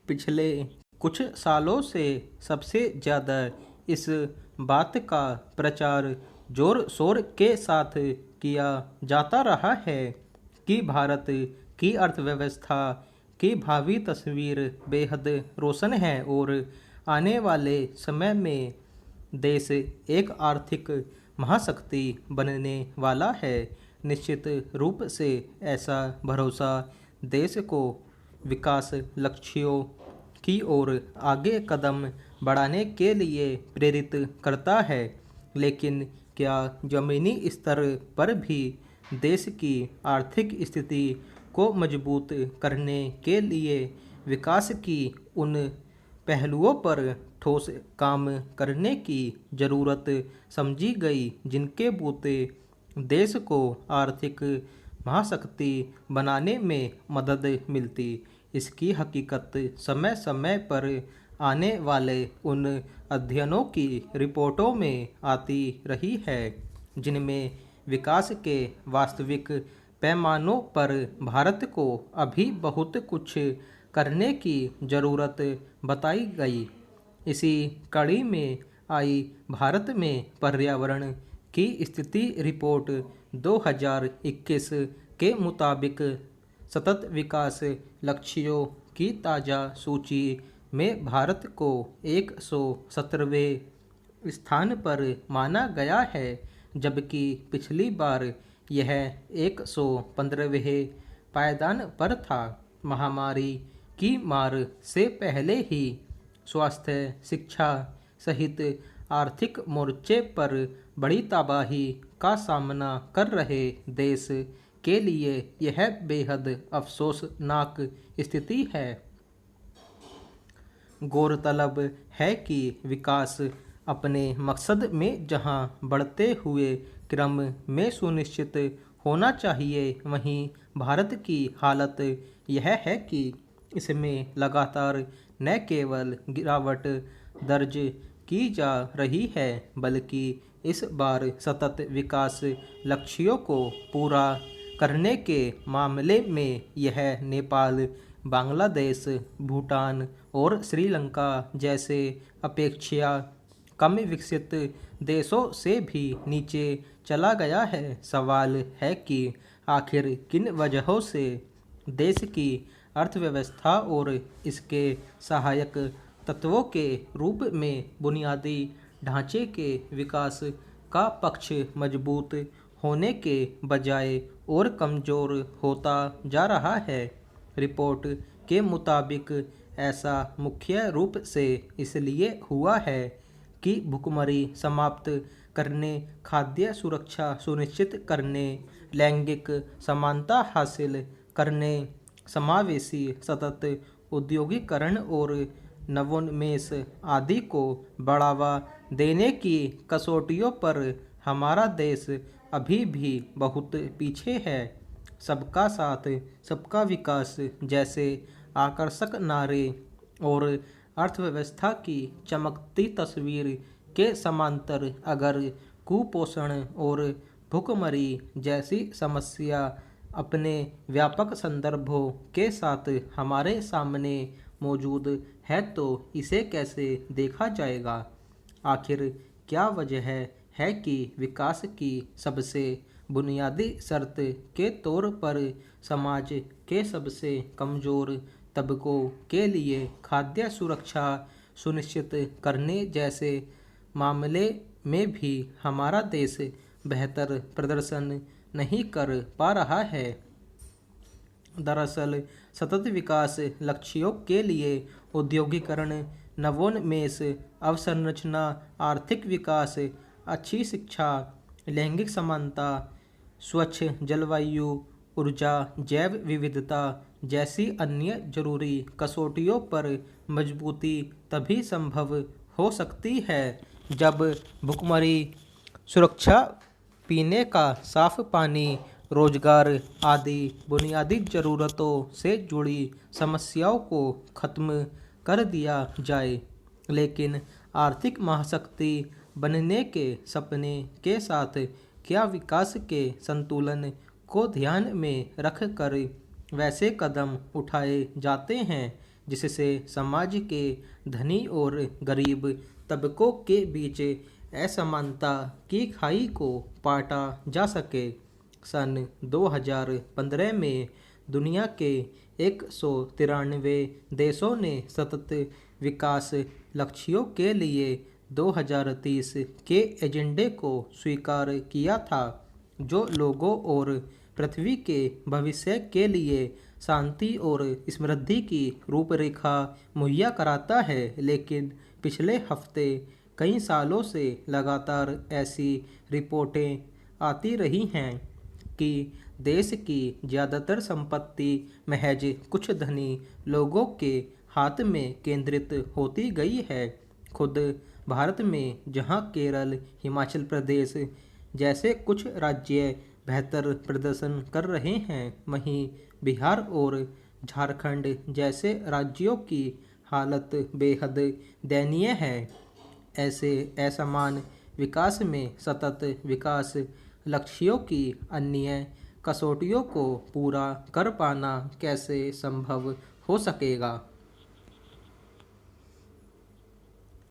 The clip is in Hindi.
पिछले कुछ सालों से सबसे ज़्यादा इस बात का प्रचार जोर शोर के साथ किया जाता रहा है कि भारत की अर्थव्यवस्था की भावी तस्वीर बेहद रोशन है और आने वाले समय में देश एक आर्थिक महाशक्ति बनने वाला है। निश्चित रूप से ऐसा भरोसा देश को विकास लक्ष्यों की ओर आगे कदम बढ़ाने के लिए प्रेरित करता है। लेकिन क्या ज़मीनी स्तर पर भी देश की आर्थिक स्थिति को मजबूत करने के लिए विकास की उन पहलुओं पर ठोस काम करने की ज़रूरत समझी गई जिनके बूते देश को आर्थिक महाशक्ति बनाने में मदद मिलती। इसकी हकीकत समय समय पर आने वाले उन अध्ययनों की रिपोर्टों में आती रही है जिनमें विकास के वास्तविक पैमानों पर भारत को अभी बहुत कुछ करने की ज़रूरत बताई गई। इसी कड़ी में आई भारत में पर्यावरण की स्थिति रिपोर्ट 2021 के मुताबिक सतत विकास लक्ष्यों की ताज़ा सूची में भारत को 117वें स्थान पर माना गया है, जबकि पिछली बार यह 115वें पायदान पर था। महामारी की मार से पहले ही स्वास्थ्य, शिक्षा सहित आर्थिक मोर्चे पर बड़ी तबाही का सामना कर रहे देश के लिए यह बेहद अफसोसनाक स्थिति है। गौरतलब है कि विकास अपने मकसद में जहां बढ़ते हुए क्रम में सुनिश्चित होना चाहिए, वहीं भारत की हालत यह है कि इसमें लगातार न केवल गिरावट दर्ज की जा रही है, बल्कि इस बार सतत विकास लक्ष्यों को पूरा करने के मामले में यह नेपाल, बांग्लादेश, भूटान और श्रीलंका जैसे अपेक्षा कम विकसित देशों से भी नीचे चला गया है। सवाल है कि आखिर किन वजहों से देश की अर्थव्यवस्था और इसके सहायक तत्वों के रूप में बुनियादी ढांचे के विकास का पक्ष मजबूत होने के बजाय और कमज़ोर होता जा रहा है। रिपोर्ट के मुताबिक ऐसा मुख्य रूप से इसलिए हुआ है कि भुखमरी समाप्त करने, खाद्य सुरक्षा सुनिश्चित करने, लैंगिक समानता हासिल करने, समावेशी सतत औद्योगिकरण और नवोन्मेष आदि को बढ़ावा देने की कसौटियों पर हमारा देश अभी भी बहुत पीछे है। सबका साथ सबका विकास जैसे आकर्षक नारे और अर्थव्यवस्था की चमकती तस्वीर के समांतर अगर कुपोषण और भुखमरी जैसी समस्या अपने व्यापक संदर्भों के साथ हमारे सामने मौजूद है तो इसे कैसे देखा जाएगा? आखिर क्या वजह है कि विकास की सबसे बुनियादी शर्त के तौर पर समाज के सबसे कमज़ोर तबकों के लिए खाद्य सुरक्षा सुनिश्चित करने जैसे मामले में भी हमारा देश बेहतर प्रदर्शन नहीं कर पा रहा है? दरअसल सतत विकास लक्ष्यों के लिए औद्योगिकरण, नवोन्मेष, अवसंरचना, आर्थिक विकास, अच्छी शिक्षा, लैंगिक समानता, स्वच्छ जलवायु, ऊर्जा, जैव विविधता जैसी अन्य जरूरी कसौटियों पर मजबूती तभी संभव हो सकती है जब भुखमरी, सुरक्षा, पीने का साफ पानी, रोजगार आदि बुनियादी ज़रूरतों से जुड़ी समस्याओं को खत्म कर दिया जाए। लेकिन आर्थिक महाशक्ति बनने के सपने के साथ क्या विकास के संतुलन को ध्यान में रखकर वैसे कदम उठाए जाते हैं जिससे समाज के धनी और गरीब तबकों के बीच असमानता की खाई को पाटा जा सके। सन 2015 में दुनिया के 193 देशों ने सतत विकास लक्ष्यों के लिए 2030 के एजेंडे को स्वीकार किया था, जो लोगों और पृथ्वी के भविष्य के लिए शांति और समृद्धि की रूपरेखा मुहैया कराता है। लेकिन पिछले हफ्ते कई सालों से लगातार ऐसी रिपोर्टें आती रही हैं कि देश की ज़्यादातर संपत्ति महज कुछ धनी लोगों के हाथ में केंद्रित होती गई है। खुद भारत में जहां केरल, हिमाचल प्रदेश जैसे कुछ राज्य बेहतर प्रदर्शन कर रहे हैं, वहीं बिहार और झारखंड जैसे राज्यों की हालत बेहद दयनीय है। ऐसे असमान विकास में सतत विकास लक्ष्यों की अन्य कसौटियों को पूरा कर पाना कैसे संभव हो सकेगा?